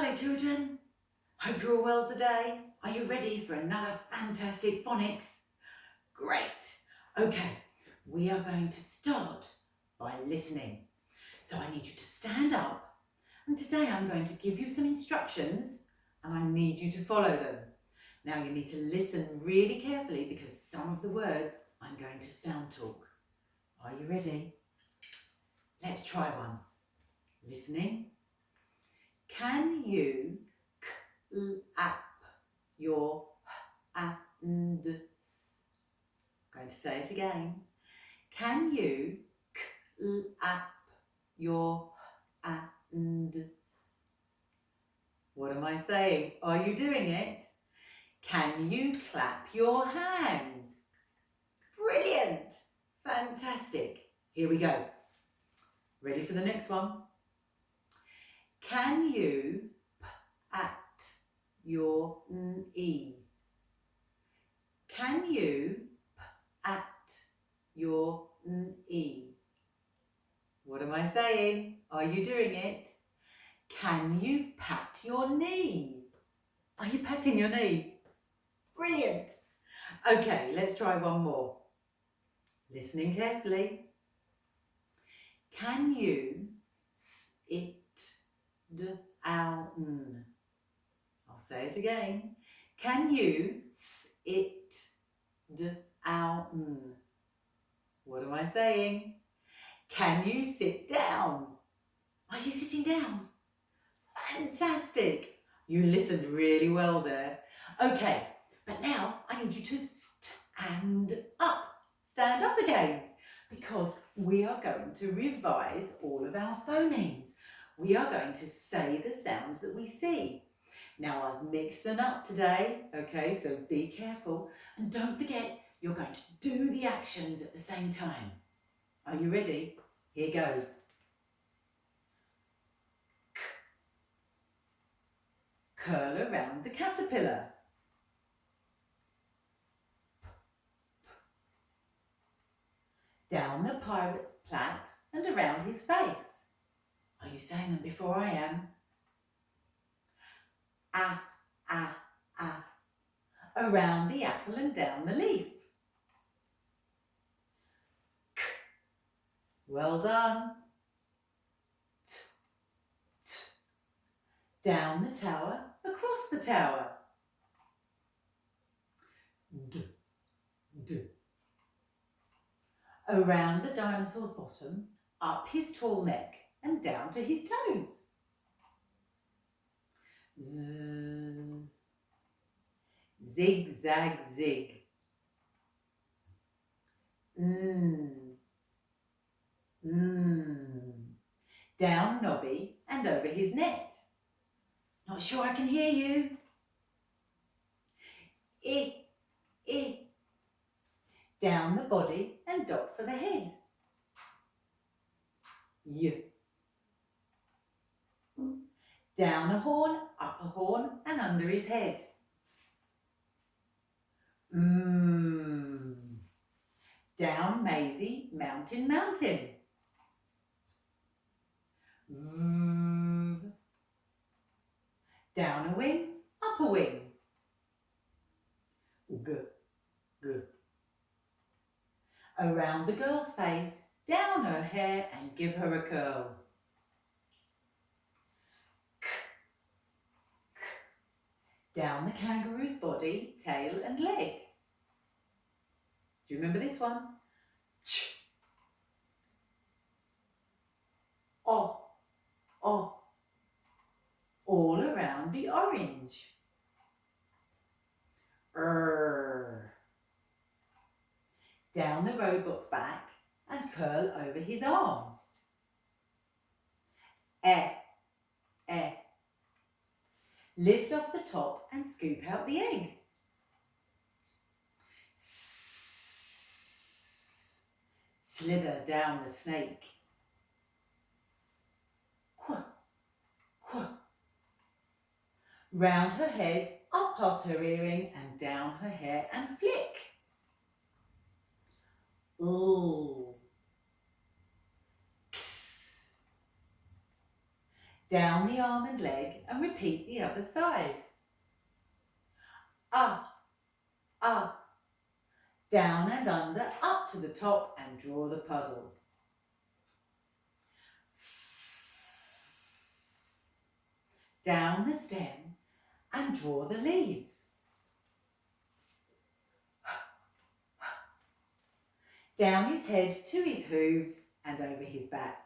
Hello children, hope you're all well today. Are you ready for another fantastic phonics? Great! Okay, we are going to start by listening. So I need you to stand up, and today I'm going to give you some instructions and I need you to follow them. Now you need to listen really carefully because some of the words I'm going to sound talk. Are you ready? Let's try one. Listening. Can you clap your hands? I'm going to say it again. Can you clap your hands? What am I saying? Are you doing it? Can you clap your hands? Brilliant! Fantastic. Here we go. Ready for the next one? Can you pat your knee? Can you pat your knee? What am I saying? Are you doing it? Can you pat your knee? Are you patting your knee? Brilliant. Okay, let's try one more. Listening carefully. Can you sit down? I'll say it again. Can you sit down? What am I saying? Can you sit down? Are you sitting down? Fantastic. You listened really well there. Okay, but now I need you to stand up. Stand up again, because we are going to revise all of our phonemes. We are going to say the sounds that we see. Now I've mixed them up today, okay, so be careful. And don't forget, you're going to do the actions at the same time. Are you ready? Here goes. Curl around the caterpillar. Down the pirate's plait and around his face. Are you saying them before I am? Ah, ah, ah. Around the apple and down the leaf. K. Well done. T, t. Down the tower, across the tower. D, d. Around the dinosaur's bottom, up his tall neck and down to his toes. Z, zig, zag, zig. Down Nobby and over his net. Not sure I can hear you. I. Down the body and dot for the head. Y. Down a horn, up a horn and under his head. Down Maisie, mountain, mountain. V. Down a wing, up a wing. G, g. Around the girl's face, down her hair and give her a curl. K, k. Down the kangaroo's body, tail and leg. Do you remember this one? Ch. O, o. All around the orange. Down the robot's back and curl over his arm. E. Lift off the top and scoop out the egg. Slither down the snake. Qu. Round her head, up past her earring and down her hair and flick. Ooh. X. Down the arm and leg and repeat the other side. Up, up. Down and under, up to the top and draw the puddle. Down the stem and draw the leaves. Down his head to his hooves and over his back.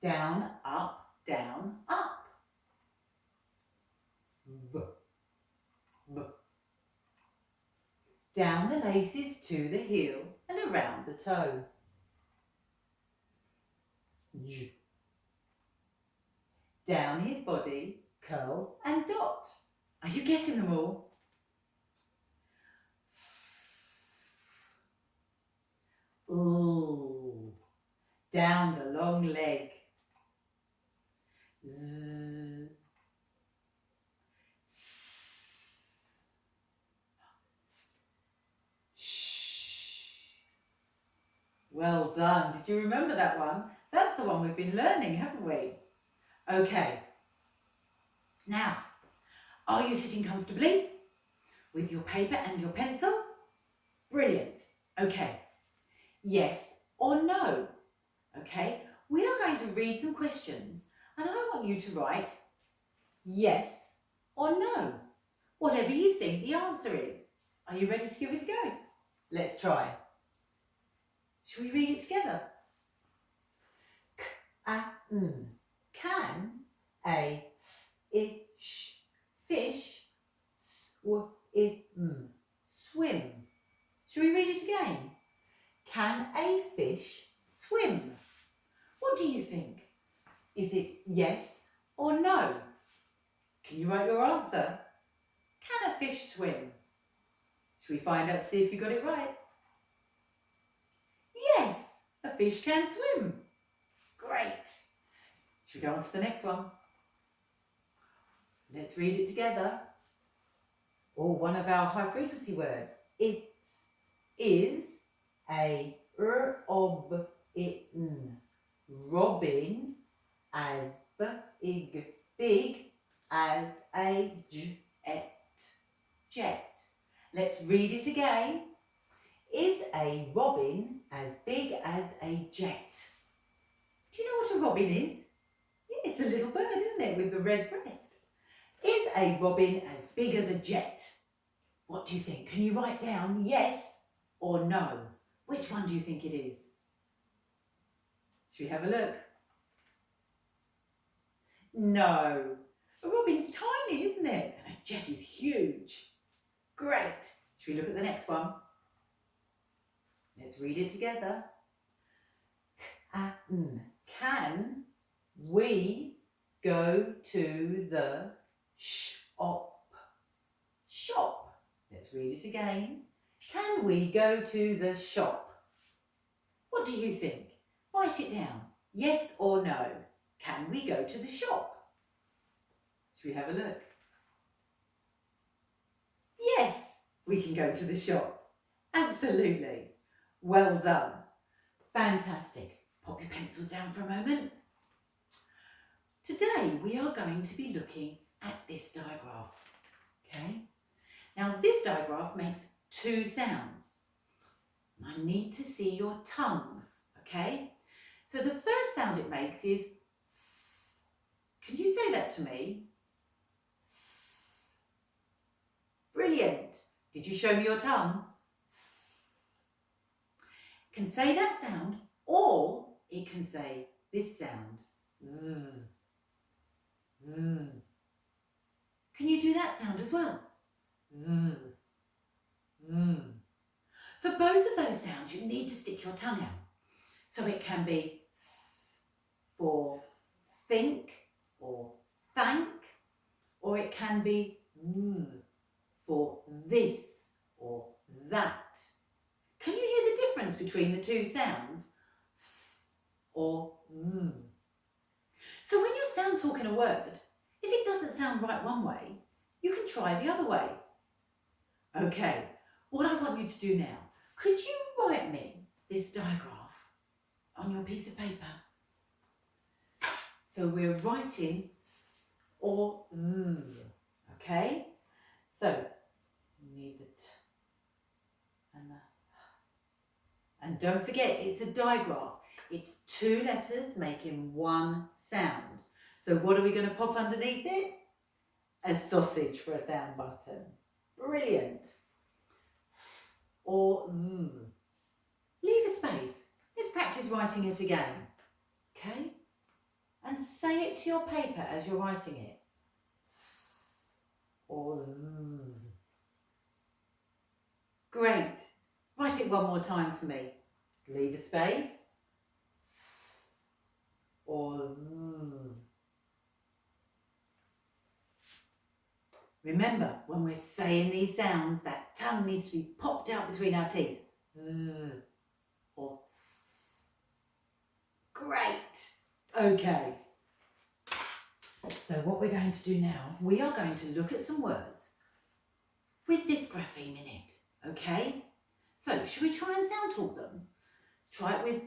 Down, up, down, up. Down the laces to the heel and around the toe. Down his body, curl and dot. Are you getting them all? Ooh. Down the long leg. Zzz. Well done. Did you remember that one? That's the one we've been learning, haven't we? Okay. Now, are you sitting comfortably with your paper and your pencil? Brilliant. Okay. Yes or no? Okay. We are going to read some questions and I want you to write yes or no, whatever you think the answer is. Are you ready to give it a go? Let's try. Shall we read it together? K-a-n. Can a fish swim? Shall we read it again? Can a fish swim? What do you think? Is it yes or no? Can you write your answer? Can a fish swim? Shall we find out to see if you got it right? Yes, a fish can swim. Great. Should we go on to the next one? Let's read it together. Or one of our high frequency words. It's, is, a, robin, as big as a jet. Let's read it again. Is a robin as big as a jet? Do you know what a robin is? Yeah, it's a little bird, isn't it, with the red breast? Is a robin as big as a jet? What do you think? Can you write down yes or no? Which one do you think it is? Should we have a look? No. A robin's tiny, isn't it? And a jet is huge. Great. Should we look at the next one? Let's read it together. Can we go to the shop? Shop. Let's read it again. Can we go to the shop? What do you think? Write it down. Yes or no? Can we go to the shop? Should we have a look? Yes, we can go to the shop. Absolutely. Well done. Fantastic. Pop your pencils down for a moment. Today we are going to be looking at this diagraph. Okay? Now this diagraph makes two sounds. I need to see your tongues. Okay? So the first sound it makes is th. Can you say that to me? Brilliant. Did you show me your tongue? It can say that sound, or it can say this sound. Can you do that sound as well? For both of those sounds, you need to stick your tongue out. So it can be for think or thank, or it can be for this or that. Can you hear the difference between the two sounds? Or So when you're sound talking a word, if it doesn't sound right one way, you can try the other way. Okay, what I want you to do now, could you write me this diagram? on your piece of paper. So we're writing or okay? So you need the t and the, and don't forget it's a digraph. It's 2 letters making 1 sound. So what are we going to pop underneath it? A sausage for a sound button. Brilliant. Or leave a space. Let's practice writing it again. Okay? And say it to your paper as you're writing it. Or great. Write it one more time for me. Leave a space. Or remember, when we're saying these sounds, that tongue needs to be popped out between our teeth. Or great. Okay. So what we're going to do now, we are going to look at some words with this grapheme in it. Okay? So should we try and sound talk them? Try it with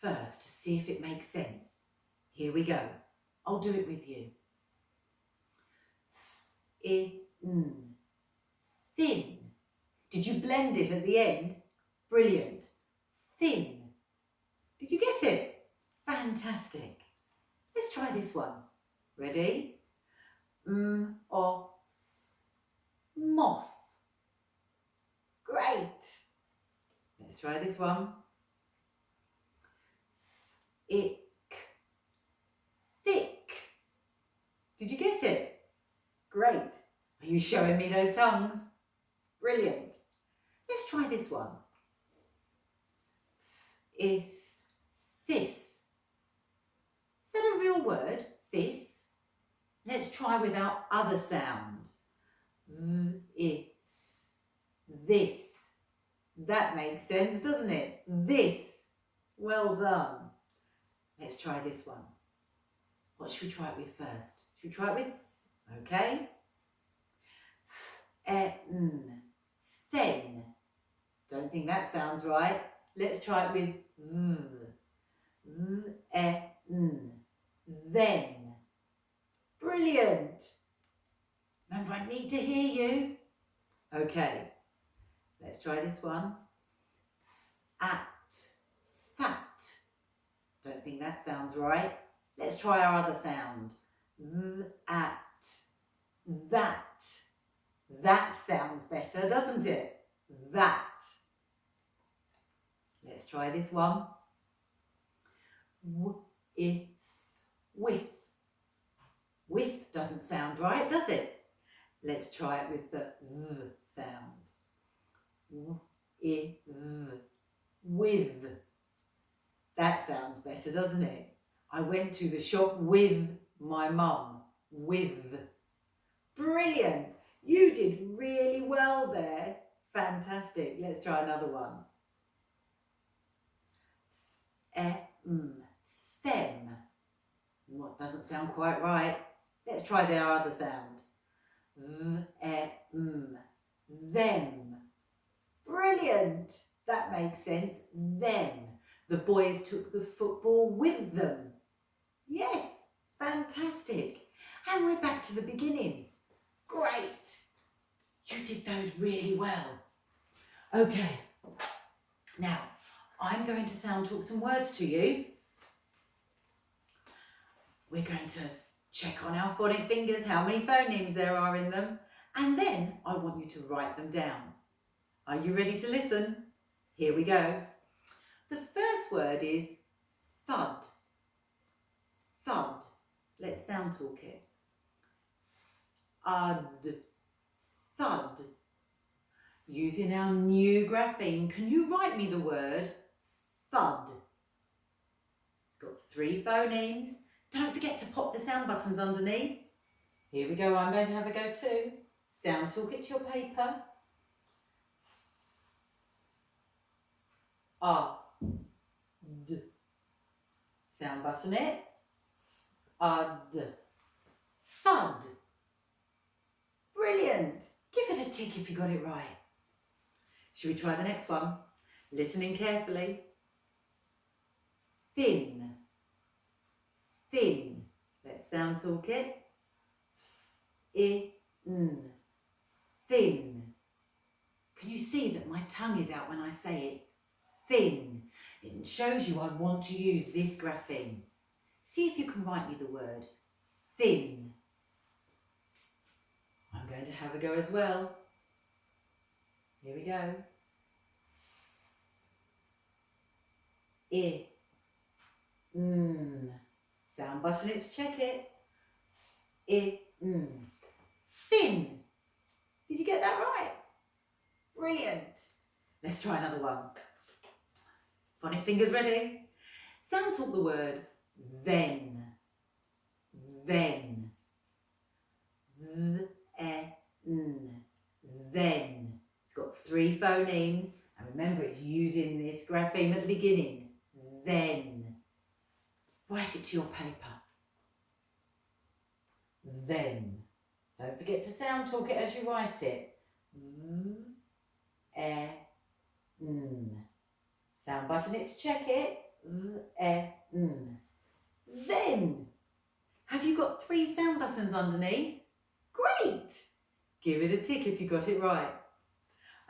first to see if it makes sense. Here we go. I'll do it with you. Thin. Did you blend it at the end? Brilliant. Thin. Did you get it? Fantastic. Let's try this one. Ready? Or moth. Great. Let's try this one. Thick. Did you get it? Great. Are you showing me those tongues? Brilliant. Let's try this one. This. Is that a real word? This? Let's try with our other sound. This. That makes sense, doesn't it? This. Well done. Let's try this one. What should we try it with first? Should we try it with? Okay. Thin. Don't think that sounds right. Let's try it with then. Brilliant. Remember, I need to hear you. Okay. Let's try this one. Fat. Don't think that sounds right. Let's try our other sound. That. That sounds better, doesn't it? That. Let's try this one. With doesn't sound right, does it? Let's try it with the sound. With. That sounds better, doesn't it? I went to the shop with my mum. With. Brilliant. You did really well there. Fantastic. Let's try another one. Them. What doesn't sound quite right? Let's try the other sound. Them. Brilliant. That makes sense. Them. The boys took the football with them. Yes, fantastic. And we're back to the beginning. Great. You did those really well. Okay. Now, I'm going to sound talk some words to you. We're going to check on our phonic fingers how many phonemes there are in them, and then I want you to write them down. Are you ready to listen? Here we go. The first word is thud. Thud. Let's sound talk it. Thud. Using our new grapheme, can you write me the word thud? It's got 3 phonemes. Don't forget to pop the sound buttons underneath. Here we go, I'm going to have a go too. Sound talk it to your paper. D. Sound button it. Thud. Brilliant. Give it a tick if you got it right. Should we try the next one? Listening carefully. thin, thin. Let's sound talk it. In, thin. Can you see that my tongue is out when I say it? Thin. It shows you I want to use this grapheme. See if you can write me the word thin. I'm going to have a go as well. Here we go. Sound button it to check it. Thin. Did you get that right? Brilliant. Let's try another one. Phonic fingers ready? Sound talk the word then. Then. Then. It's got 3 phonemes, and remember it's using this grapheme at the beginning. Then. Write it to your paper. Then. Don't forget to sound talk it as you write it. Sound button it to check it. Then. Have you got 3 sound buttons underneath? Great! Give it a tick if you got it right.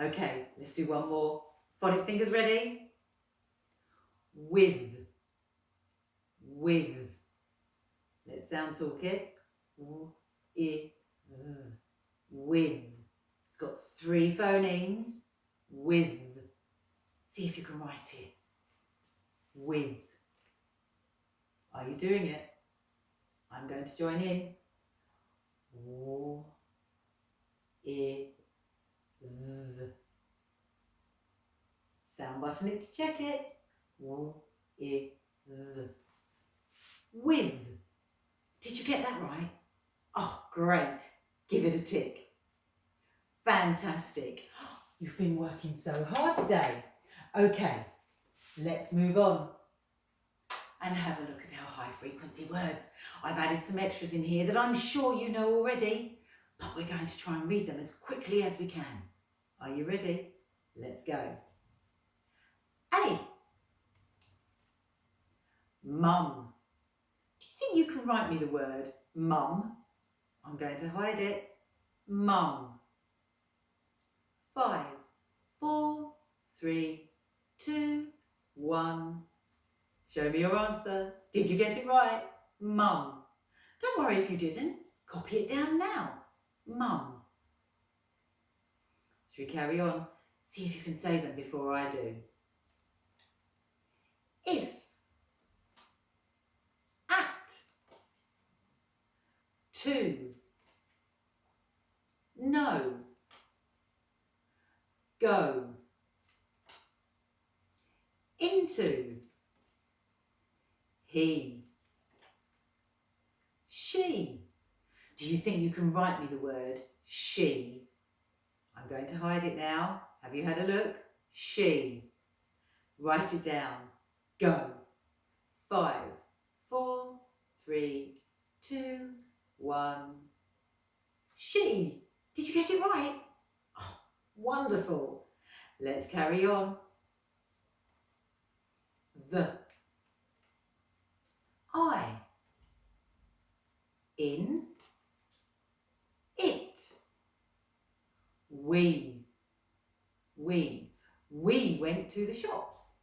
Okay, let's do one more. Phonic fingers ready? With. With. Let's sound talk it. With. It's got 3 phonemes. With. See if you can write it. With. Are you doing it? I'm going to join in. Sound button it to check it. With. Did you get that right? Oh, great. Give it a tick. Fantastic. You've been working so hard today. Okay, let's move on and have a look at our high frequency words. I've added some extras in here that I'm sure you know already, but we're going to try and read them as quickly as we can. Are you ready? Let's go. A. Mum. Do you think you can write me the word mum? I'm going to hide it. Mum. 5, 4, 3, 2, 1. Show me your answer. Did you get it right? Mum. Don't worry if you didn't. Copy it down now. Mum. Should we carry on? See if you can say them before I do. If. At. To. No. Go. Into. He. She. Do you think you can write me the word she? I'm going to hide it now. Have you had a look? She. Write it down. Go. 5, 4, 3, 2, 1. She. Did you get it right? Oh, wonderful. Let's carry on. The. I. In. It. We. We went to the shops.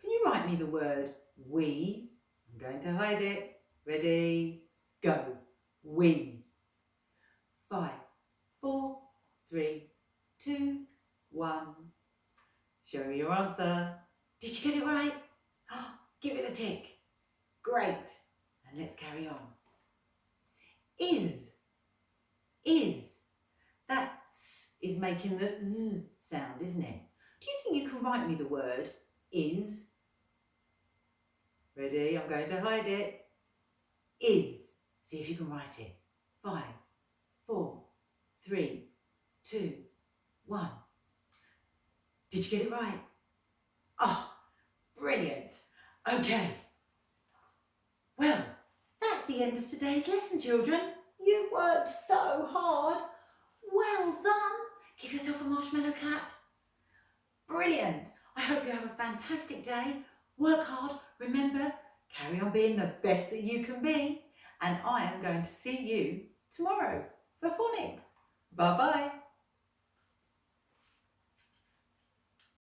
Can you write me the word we? I'm going to hide it. Ready? Go. We. 5, 4, 3, 2, 1. Show me your answer. Did you get it right? Oh, give it a tick. Great. And let's carry on. Is. Is. That s is making the z sound, isn't it? Do you think you can write me the word is? Ready? I'm going to hide it. Is. See if you can write it. 5, 4, 3, 2, 1. Did you get it right? Oh, brilliant. Okay. Well, that's the end of today's lesson, children. You've worked so hard. Well done. Give yourself a marshmallow clap. Brilliant. I hope you have a fantastic day. Work hard. Remember, Carry on being the best that you can be, and I am going to see you tomorrow for phonics. Bye bye.